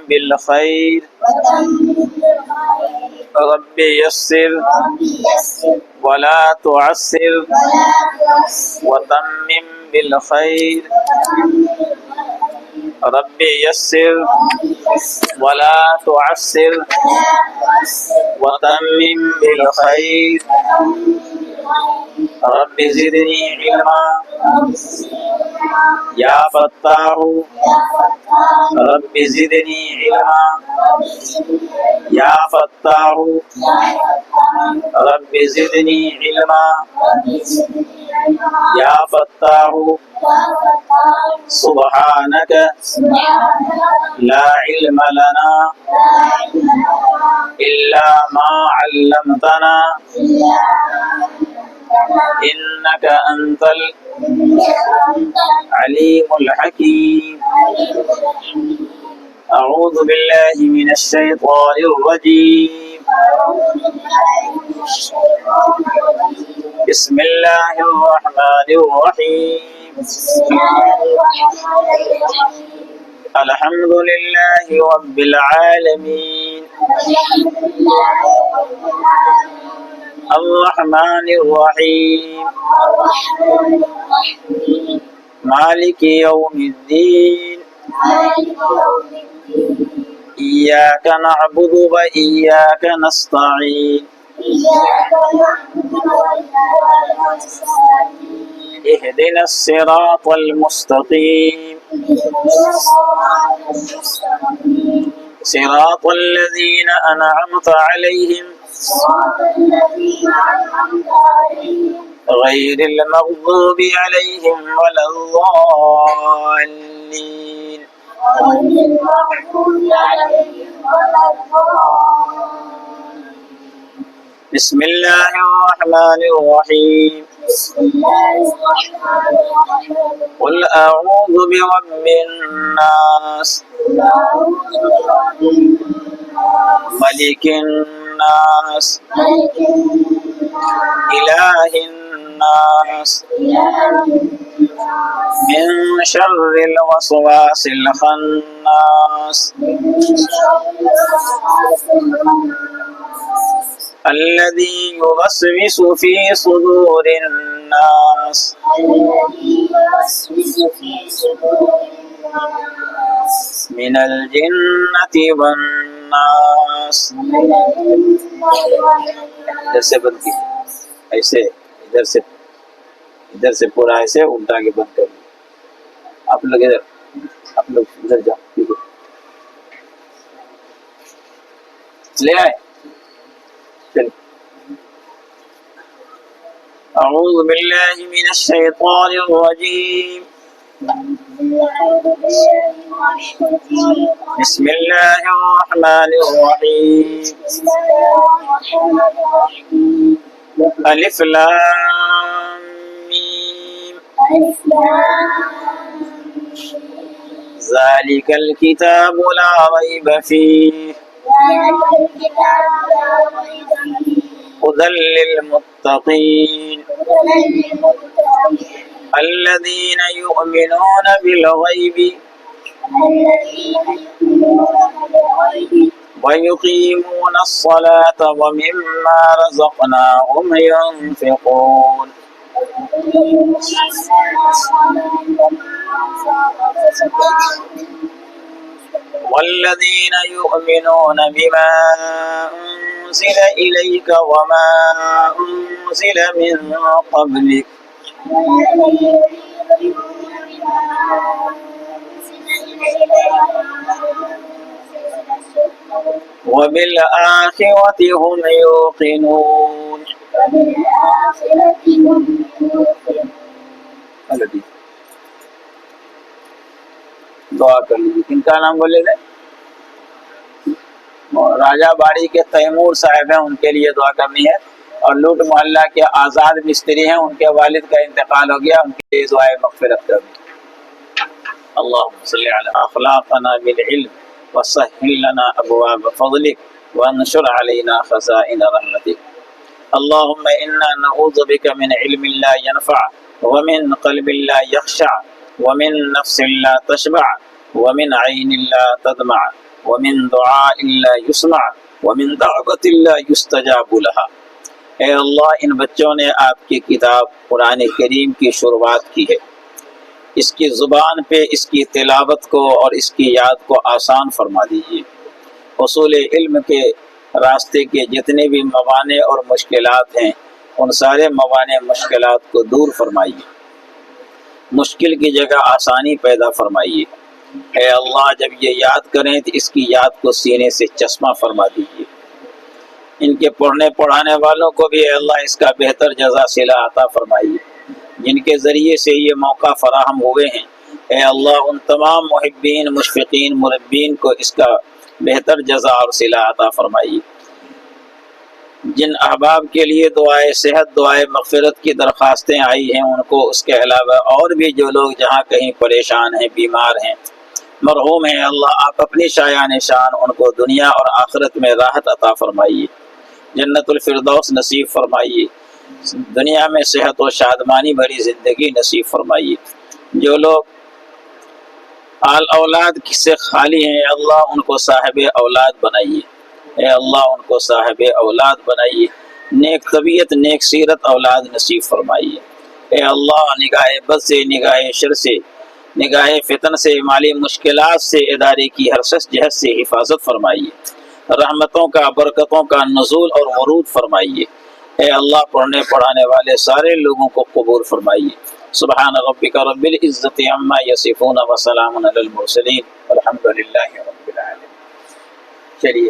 بالخير رب يسر ولا تعسر وتمم بالخير رب يسر ولا تعسر وتمم بالخير رب زدني علما يا فتاح رب زدني علما يا فتاح رب زدني علما يا فتاح سبحانك لا علم لنا إلا ما علمتنا إنك أنت العليم الحكيم أعوذ بالله من الشيطان الرجيم بسم الله الرحمن الرحيم الحمد لله رب العالمين الرحمن الرحيم مالك يوم الدين إياك نعبد وإياك نستعين اهدنا الصراط المستقيم صراط الذين أنعمت عليهم غير المغضوب عليهم ولا الضالين بسم الله الرحمن الرحيم قل أعوذ برب الناس ملك الناس إله الناس من شر الوسواس الخناس الذي يوسوس في صدور الناس من الجنة والناس इधर से बंद की ऐसे इधर से पूरा ऐसे उल्टा के बंद कर आप लोग इधर जाओ ठीक है ले आए चलिए أعوذ بالله من الشيطان الرجيم بسم الله الرحمن الرحيم ألف لام ميم ذلك الكتاب لا ريب فيه هدى للمتقين الذين يؤمنون بالغيب ويقيمون الصلاة ومما رزقناهم ينفقون والذين يؤمنون بما أنزل إليك وما أنزل من قبلك وبالآخرة هم يوقنون दुआ कर लीजिए किनका नाम बोले थे राजा बाड़ी के तैमूर साहब हैं उनके लिए दुआ करनी है और लूट मोहल्ला के आज़ाद मिस्त्री हैं उनके वालिद का इंतकाल हो गया उनके लिए दुआए मग़फ़िरत करनी अल्लाहुम्मा सल्लि अला अख़लाक़ना बिल इल्म वसहहिल लना अबवाब फ़ज़लिक वंशुर अलैना ख़ज़ाइन रहमतिक अल्लाहुम्मा इन्ना नऊज़ु बिका मिन इल्मिन ला यनफ़अ व मिन क़ल्बिन ला यख़शअ ومن نفس لا تشبع ومن عين لا تدمع वमिन दुआइन ला युस्मा वमिन दावतिन ला युस्तजाबु लहा। ए अल्लाह, इन बच्चों ने आपकी किताब कुरान करीम की शुरुआत की है, इसकी ज़ुबान पे इसकी तिलावत को और इसकी याद को आसान फरमा दीजिए। उसूल इल्म के रास्ते के जितने भी मवाने और मुश्किलात हैं, उन सारे मवाने मुश्किलात को दूर फरमाइए, मुश्किल की जगह आसानी पैदा फरमाइए। ए अल्लाह, जब ये याद करें तो इसकी याद को सीने से चश्मा फरमा दीजिए। इनके पढ़ने पढ़ाने वालों को भी अल्लाह इसका बेहतर जज़ा सिला अता फरमाइए, जिनके ज़रिए से ये मौका फराहम हुए हैं। ए अल्लाह, उन तमाम मुहिब्बीन, मुशफ़िक़ीन, मुरब्बीन को इसका बेहतर जज़ा और सिला अता फरमाइए। जिन अहबाब के लिए दुआए सेहत, दुआए मग़फ़िरत की दरख्वास्तें आई हैं, उनको, उसके अलावा और भी जो लोग जहाँ कहीं परेशान हैं, बीमार हैं, मरहूम हैं, अल्लाह आप अपनी शायान शान उनको दुनिया और आखिरत में राहत अता फरमाइए, जन्नतुल फिरदौस नसीब फरमाइए, दुनिया में सेहत और शादमानी भरी ज़िंदगी नसीब फरमाइए। जो लोग आल औलाद से खाली हैं, अल्लाह उनको साहिब औलाद बनाइए। ए अल्लाह, उनको साहिब औलाद बनाइए, नेक तबीयत, नेक सीरत औलाद नसीब फरमाइए। ए अल्लाह, निगाह बद से, निगाह शर से, निगाह फितन से, माली मुश्किलात से इदारे की हर सस जहत से हिफाजत फरमाइए। रहमतों का, बरकतों का नुज़ूल और वरूद फरमाइए। ए अल्लाह, पढ़ने पढ़ाने वाले सारे लोगों को कबूल फरमाइए। सुब्हान रब्बिका रब्बिल इज़्ज़ति अम्मा यसिफून व सलामुन अलल मुरसलीन वल्हम्दुलिल्लाहि रब्बिल आलमीन। चलिए।